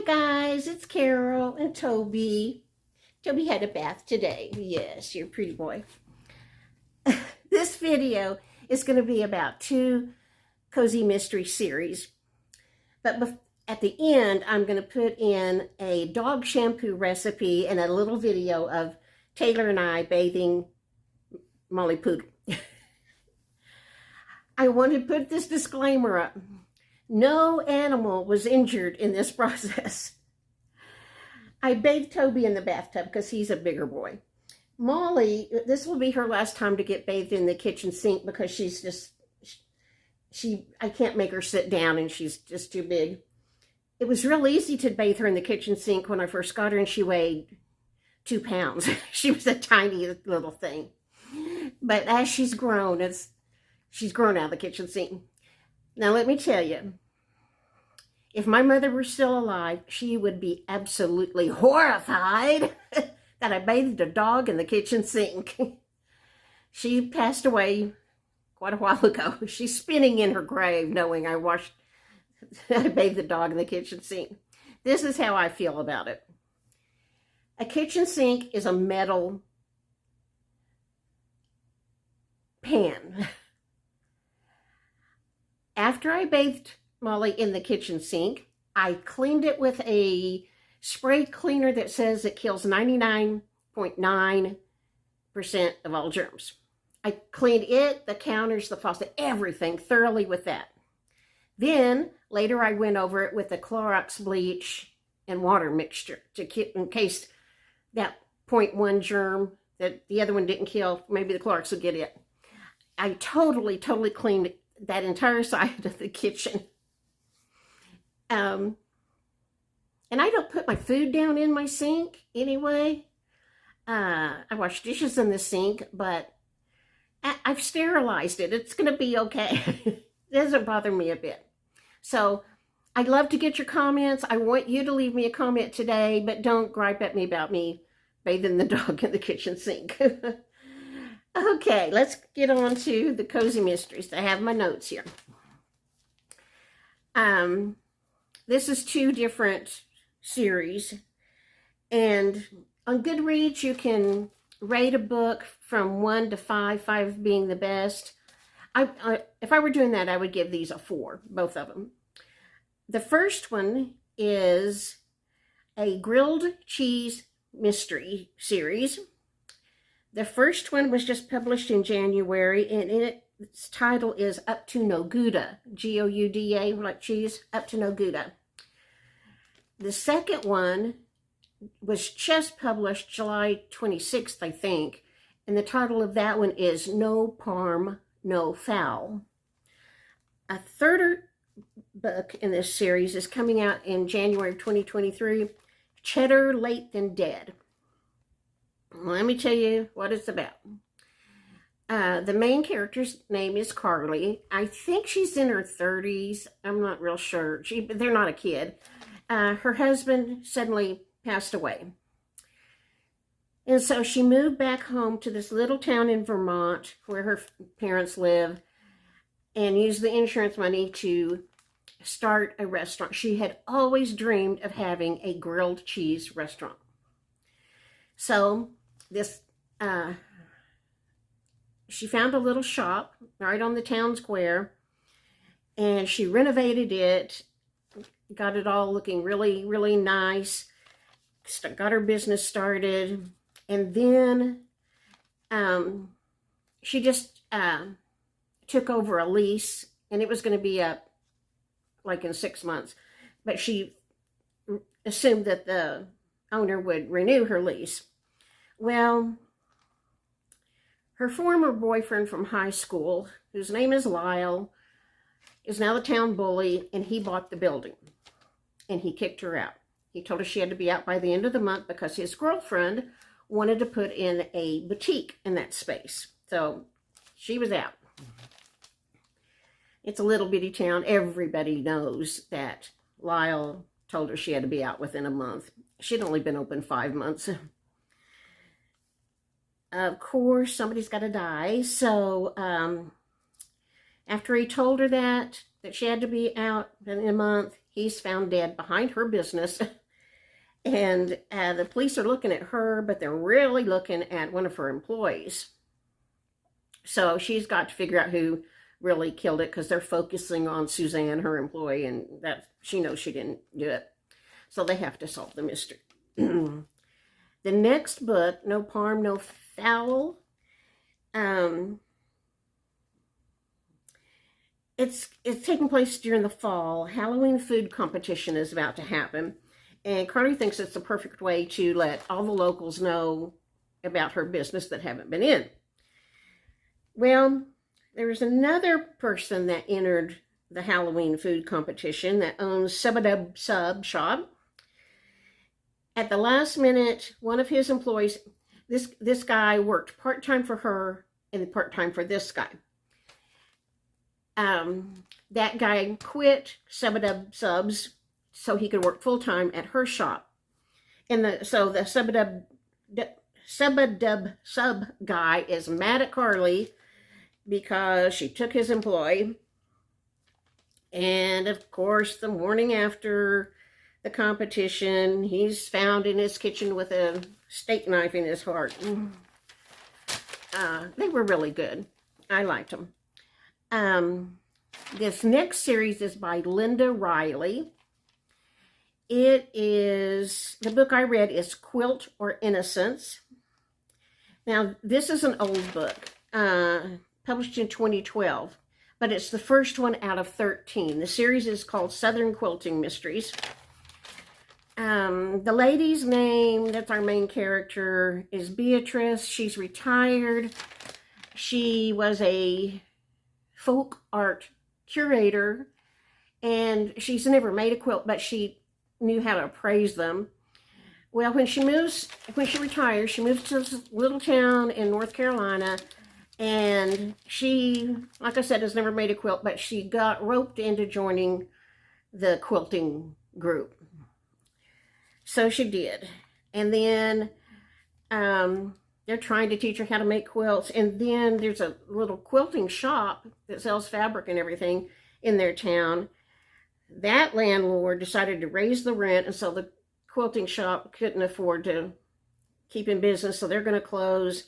Hi guys, it's Carol and Toby. Toby had a bath today. Yes, you're a pretty boy. This video is going to be about 2 cozy mystery series. But at the end, I'm going to put in a dog shampoo recipe and a little video of Taylor and I bathing Molly Poodle. I want to put this disclaimer up. No animal was injured in this process. I bathed Toby in the bathtub because he's a bigger boy. Molly, this will be her last time to get bathed in the kitchen sink because she's just, I can't make her sit down and she's just too big. It was real easy to bathe her in the kitchen sink when I first got her and she weighed 2 pounds. She was a tiny little thing. But as she's grown, she's grown out of the kitchen sink. Now let me tell you, if my mother were still alive, she would be absolutely horrified that I bathed a dog in the kitchen sink. She passed away quite a while ago. She's spinning in her grave knowing I bathed the dog in the kitchen sink. This is how I feel about it. A kitchen sink is a metal pan. After I bathed Molly in the kitchen sink, I cleaned it with a spray cleaner that says it kills 99.9% of all germs. I cleaned it, the counters, the faucet, everything thoroughly with that. Then later I went over it with the Clorox bleach and water mixture in case that 0.1 germ that the other one didn't kill, maybe the Clorox would get it. I totally cleaned that entire side of the kitchen. And I don't put my food down in my sink anyway. I wash dishes in the sink, but I've sterilized it. It's going to be okay. It doesn't bother me a bit. So I'd love to get your comments. I want you to leave me a comment today, but don't gripe at me about me bathing the dog in the kitchen sink. Okay, let's get on to the cozy mysteries. I have my notes here. This is 2 different series, and on Goodreads you can rate a book from 1 to 5, 5 being the best. If I were doing that, I would give these a 4, both of them. The first one is a grilled cheese mystery series. The first one was just published in January, and its title is Up to No Gouda, G-O-U-D-A, like cheese, Up to No Gouda. The second one was just published July 26th, I think, and the title of that one is No Parm, No Foul. A third book in this series is coming out in January of 2023, Cheddar Late Than Dead. Let me tell you what it's about. The main character's name is Carly. I think she's in her 30s. I'm not real sure. They're not a kid. Her husband suddenly passed away. And so she moved back home to this little town in Vermont where her parents live and used the insurance money to start a restaurant. She had always dreamed of having a grilled cheese restaurant. So she found a little shop right on the town square, and she renovated it, got it all looking really nice, got her business started, and then she just took over a lease, and it was going to be up like in 6 months, but she assumed that the owner would renew her lease. Well, her former boyfriend from high school, whose name is Lyle, is now the town bully, and he bought the building, and he kicked her out. He told her she had to be out by the end of the month because his girlfriend wanted to put in a boutique in that space. So she was out. It's a little bitty town. Everybody knows that Lyle told her she had to be out within a month. She'd only been open 5 months. Of course, somebody's got to die. So after he told her that she had to be out in a month, he's found dead behind her business. And the police are looking at her, but they're really looking at one of her employees. So she's got to figure out who really killed it, because they're focusing on Suzanne, her employee, and that she knows she didn't do it. So they have to solve the mystery. The next book, No Harm, No Foul. It's taking place during the fall. Halloween food competition is about to happen. And Carly thinks it's the perfect way to let all the locals know about her business that haven't been in. Well, there was another person that entered the Halloween food competition that owns Subadub Sub Shop. At the last minute, one of his employees, this guy worked part-time for her and part-time for this guy. That guy quit Subadub Subs so he could work full-time at her shop. And so the Subadub Sub guy is mad at Carly because she took his employee. And of course, the morning after the competition, he's found in his kitchen with a steak knife in his heart. They were really good. I liked them. This next series is by Linda Riley. The book I read is Quilt or Innocence. Now, this is an old book, published in 2012, but it's the first one out of 13. The series is called Southern Quilting Mysteries. The lady's name, that's our main character, is Beatrice. She's retired. She was a folk art curator, and she's never made a quilt, but she knew how to appraise them. Well, when she retires, she moves to this little town in North Carolina, and she, like I said, has never made a quilt, but she got roped into joining the quilting group. So she did. And then they're trying to teach her how to make quilts. And then there's a little quilting shop that sells fabric and everything in their town. That landlord decided to raise the rent, and so the quilting shop couldn't afford to keep in business, so they're going to close.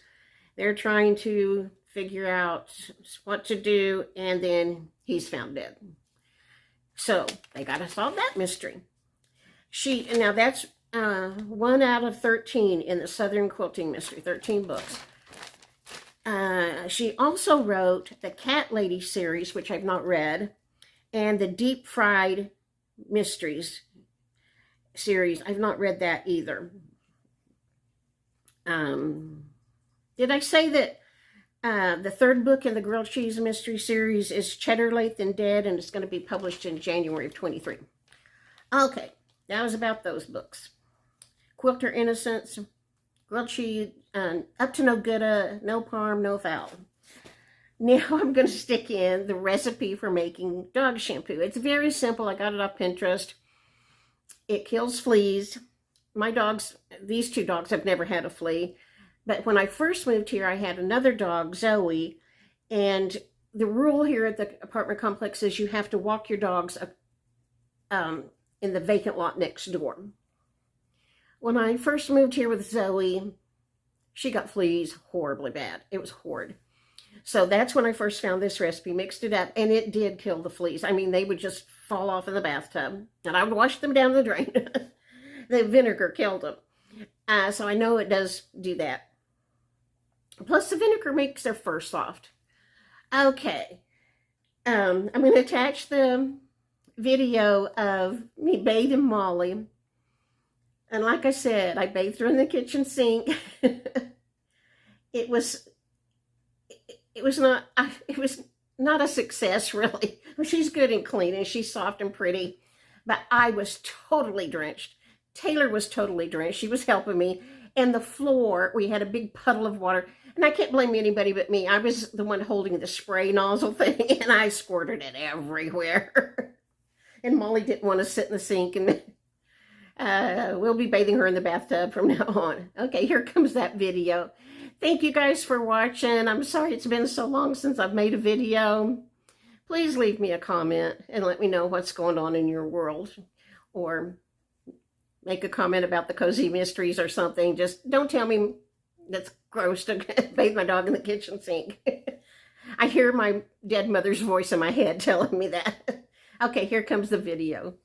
They're trying to figure out what to do, and then he's found dead. So they got to solve that mystery. Now that's 1 out of 13 in the Southern Quilting Mystery, 13 books. She also wrote the Cat Lady series, which I've not read, and the Deep Fried Mysteries series. I've not read that either. Did I say that the third book in the Grilled Cheese Mystery series is Cheddar Late Than Dead, and it's going to be published in January of 23. Okay, that was about those books. Quilter Innocence, Grilled Cheese, Up to No Good, No Harm, No Foul. Now I'm going to stick in the recipe for making dog shampoo. It's very simple. I got it off Pinterest. It kills fleas. My dogs, these two dogs, have never had a flea. But when I first moved here, I had another dog, Zoe. And the rule here at the apartment complex is you have to walk your dogs in the vacant lot next door. When I first moved here with Zoe, she got fleas horribly bad. It was horrid. So that's when I first found this recipe, mixed it up, and it did kill the fleas. I mean, they would just fall off in the bathtub, and I would wash them down the drain. The vinegar killed them. So I know it does do that. Plus, the vinegar makes their fur soft. Okay. I'm going to attach the video of me bathing Molly. And like I said, I bathed her in the kitchen sink. It was not a success, really. She's good and clean, and she's soft and pretty, but I was totally drenched. Taylor was totally drenched. She was helping me. And the floor, we had a big puddle of water, and I can't blame anybody but me. I was the one holding the spray nozzle thing, and I squirted it everywhere. And Molly didn't want to sit in the sink, and we'll be bathing her in the bathtub from now on. Okay, here comes that video. Thank you guys for watching. I'm sorry it's been so long since I've made a video. please leave me a comment and let me know what's going on in your world. Or make a comment about the cozy mysteries or something. Just don't tell me that's gross to bathe my dog in the kitchen sink. I hear my dead mother's voice in my head telling me that. Okay, here comes the video.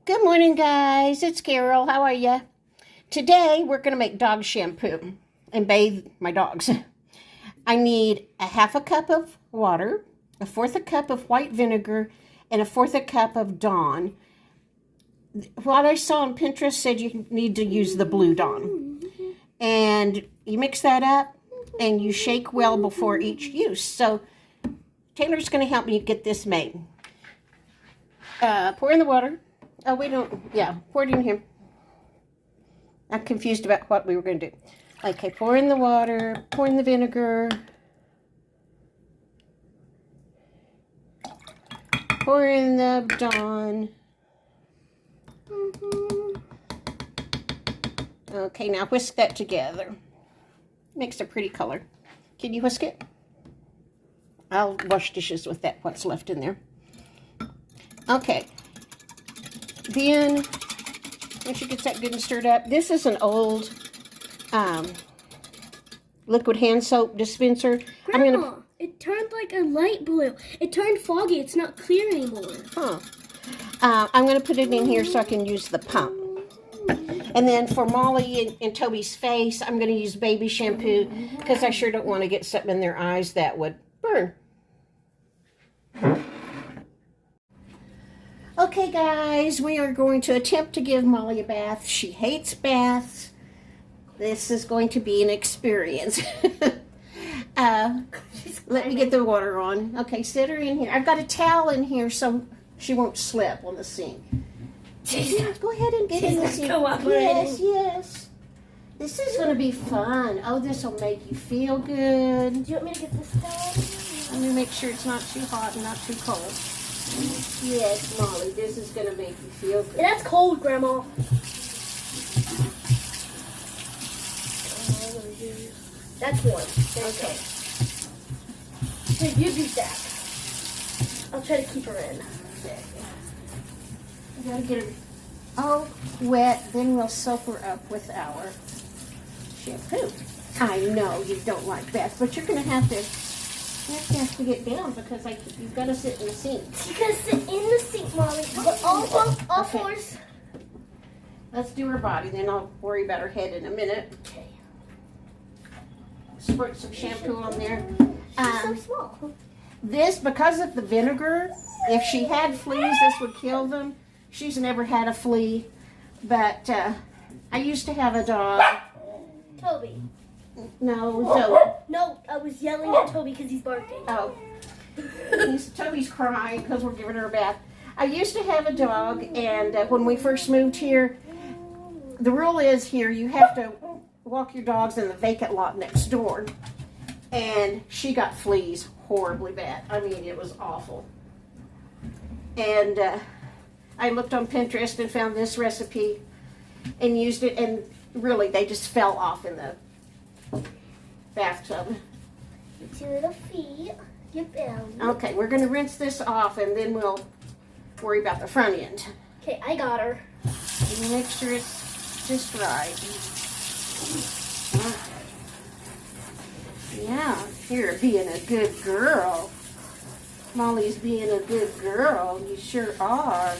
Good morning, guys. It's Carol. How are you? Today, we're going to make dog shampoo and bathe my dogs. I need a half a cup of water, a fourth a cup of white vinegar, and a fourth a cup of Dawn. What I saw on Pinterest said you need to use the blue Dawn. And you mix that up and you shake well before each use. So Taylor's going to help me get this made. Pour in the water. Oh, we don't, yeah, pour it in here. I'm confused about what we were going to do. Okay, pour in the water, pour in the vinegar. Pour in the Dawn. Okay, now whisk that together. Makes a pretty color. Can you whisk it? I'll wash dishes with that, what's left in there. Okay. Then, once you get that good and stirred up, this is an old liquid hand soap dispenser. Grandma, it turned like a light blue. It turned foggy. It's not clear anymore. Huh. I'm going to put it in here so I can use the pump. And then for Molly and Toby's face, I'm going to use baby shampoo because I sure don't want to get something in their eyes that would burn. Okay, guys, we are going to attempt to give Molly a bath. She hates baths. This is going to be an experience. Let me get the water on. Okay, sit her in here. I've got a towel in here so she won't slip on the sink. Yes, go ahead and get in the sink. Yes, yes. This is going to be fun. Oh, this will make you feel good. Do you want me to get this done? Let me make sure it's not too hot and not too cold. Yes, Molly, this is going to make you feel good. Yeah, that's cold, Grandma. That's warm. Okay. Here, you do that. I'll try to keep her in. You got to get her all wet, then we'll soap her up with our shampoo. I know you don't like baths, but you're going to have to get down because you've got to sit in the sink. You gotta sit in the sink, Molly. But all fours. Let's do her body, then I'll worry about her head in a minute. Okay. Squirt some shampoo on there. She's so small. This, because of the vinegar, if she had fleas, this would kill them. She's never had a flea, but I used to have a dog. Toby. No. No, I was yelling at Toby because he's barking. Oh. Toby's crying because we're giving her a bath. I used to have a dog, and when we first moved here, the rule is here you have to walk your dogs in the vacant lot next door. And she got fleas horribly bad. I mean, it was awful. And I looked on Pinterest and found this recipe and used it, and really, they just fell off in the bathtub. Get your little feet, your belly. Okay, we're going to rinse this off, and then we'll worry about the front end. Okay, I got her. And make sure it's just right. Yeah, you're being a good girl. Molly's being a good girl. You sure are.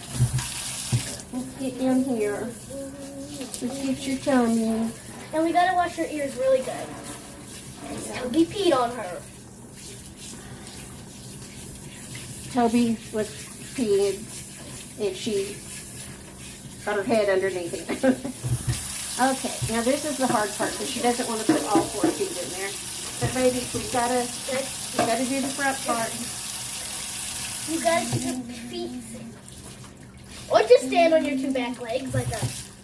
Let's get in here. Let's get your tummy. And we gotta wash her ears really good. Toby peed on her. Toby was peeing, and she got her head underneath it. Okay, now this is the hard part because she doesn't want to put all 4 feet in there. But baby, we gotta do the front part. You gotta keep your feet safe. Or just stand on your 2 back legs like a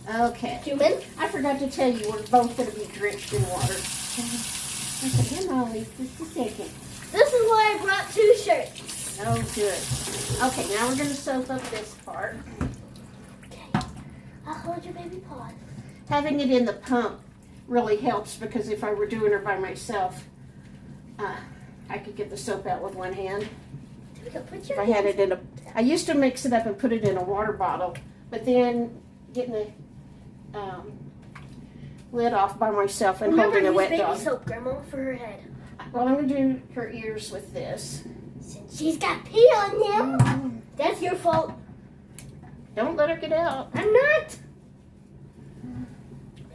Okay. human. I forgot to tell you we're both going to be drenched in water. Okay, here, Molly, just a second. This is why I brought 2 shirts. Oh, good. Okay, now we're going to soak up this part. Okay. I'll hold your baby paws. Having it in the pump really helps because if I were doing her by myself, I could get the soap out with one hand. Put If I had it in a, I used to mix it up and put it in a water bottle, but then getting the lid off by myself and holding a wet baby dog. soap, Grandma, for her head. Well, I'm gonna do her ears with this. Since she's got pee on them, that's your fault. Don't let her get out. I'm not.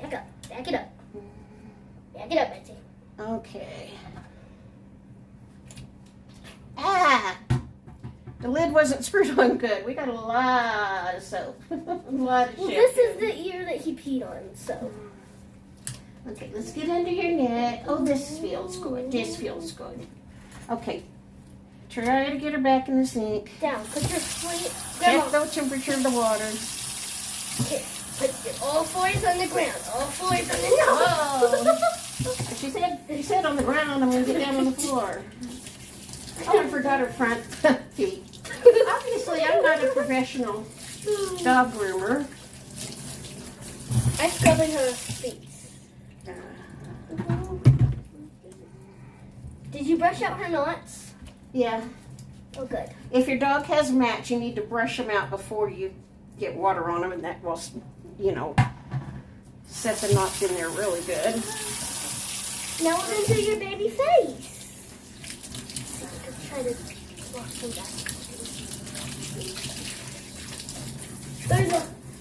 Back up. Back it up. Back it up, Betsy. Okay. Ah! The lid wasn't screwed on good. We got a lot of soap. A lot of Well, shampoo. this is the ear that he peed on, so. Okay, let's get under your neck. Oh, this feels good. This feels good. Okay. Try to get her back in the sink. Down. Put your feet. Check Grandma. the temperature of the water. Okay. Put all fours on the ground. All fours on the Whoa. She said on the ground. I'm going to get down on the floor. Oh, I forgot her front feet. Obviously, I'm not a professional dog groomer. I'm scrubbing her feet. Did you brush out her knots? Yeah. Oh, good. If your dog has mats, you need to brush them out before you get water on them, and that will, you know, set the knots in there really good. Now we're going to do your baby face. Try to wash them back.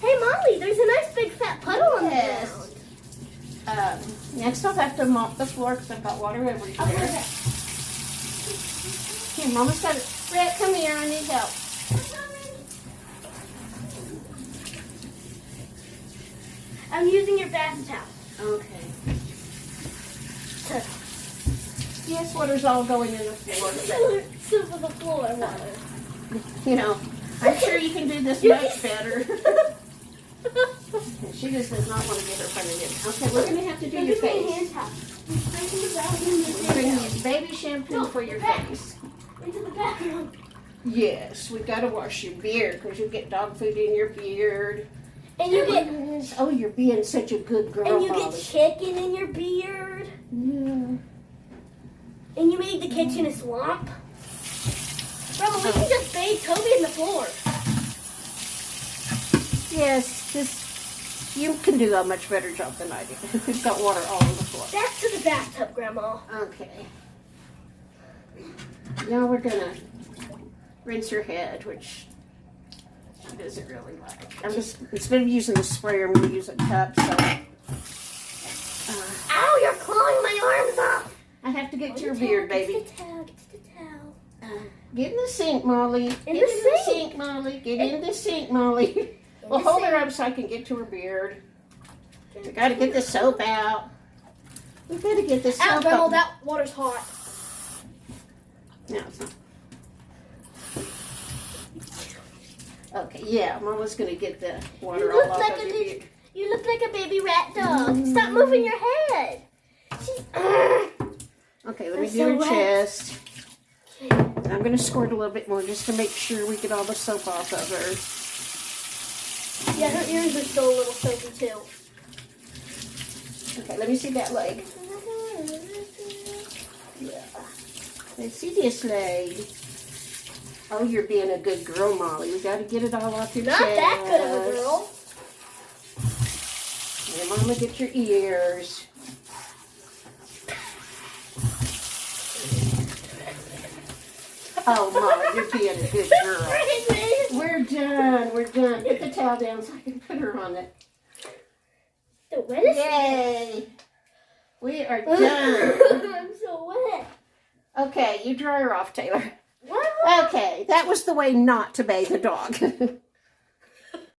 Hey, Molly, there's a nice big fat puddle on the ground. Next I'll have to mop the floor because I've got water everywhere. Okay. Here, Mama's got it. Brett, come here, I need help. I'm using your bath towel. Okay. Yes, water's all going in the floor. Super the floor water. You know, I'm sure you can do this much better. She just does not want to get her funded in. Okay, we're going to have to do your face. We're going to use baby shampoo for your face. Into the bathroom. Yes, we've got to wash your beard because you get dog food in your beard. And you get Oh, you're being such a good girl, and you Molly. get chicken in your beard. Yeah. And you made the kitchen a swamp. Grandma, we can just bathe Toby in the floor. Yes, you can do a much better job than I do. We've got water all over the floor. Back to the bathtub, Grandma. Okay. Now we're gonna rinse her head, which she doesn't really like. I'm just, instead of using the sprayer, I'm gonna use a cup. So Ow, you're clawing my arms off. I have to get to your beard, baby. Get the towel, get the towel. Get in the sink, Molly. Get in the sink, Molly. Get in the sink, Molly. Well, hold her up so I can get to her beard. We gotta get the soap out. We gotta get the soap Ow, Grandma, out. that water's hot. No, it's not. Okay, yeah, Mama's gonna get the water all off of your beard. You look like a baby rat dog. Stop moving your head. Okay, let me That's do so her wet. chest. I'm gonna squirt a little bit more just to make sure we get all the soap off of her. Yeah, her ears are still a little soapy too. Okay, let me see that leg. Yeah. Let's see this leg. Oh, you're being a good girl, Molly. We gotta get it all off your Not chest. that good of a girl. Here, Mama, get your ears. Oh, Molly, you're being a good girl. We're done. We're done. Put the towel down so I can put her on it. The wettest. Yay! We are done. I'm so wet. Okay, you dry her off, Taylor. What? Okay, that was the way not to bathe a dog.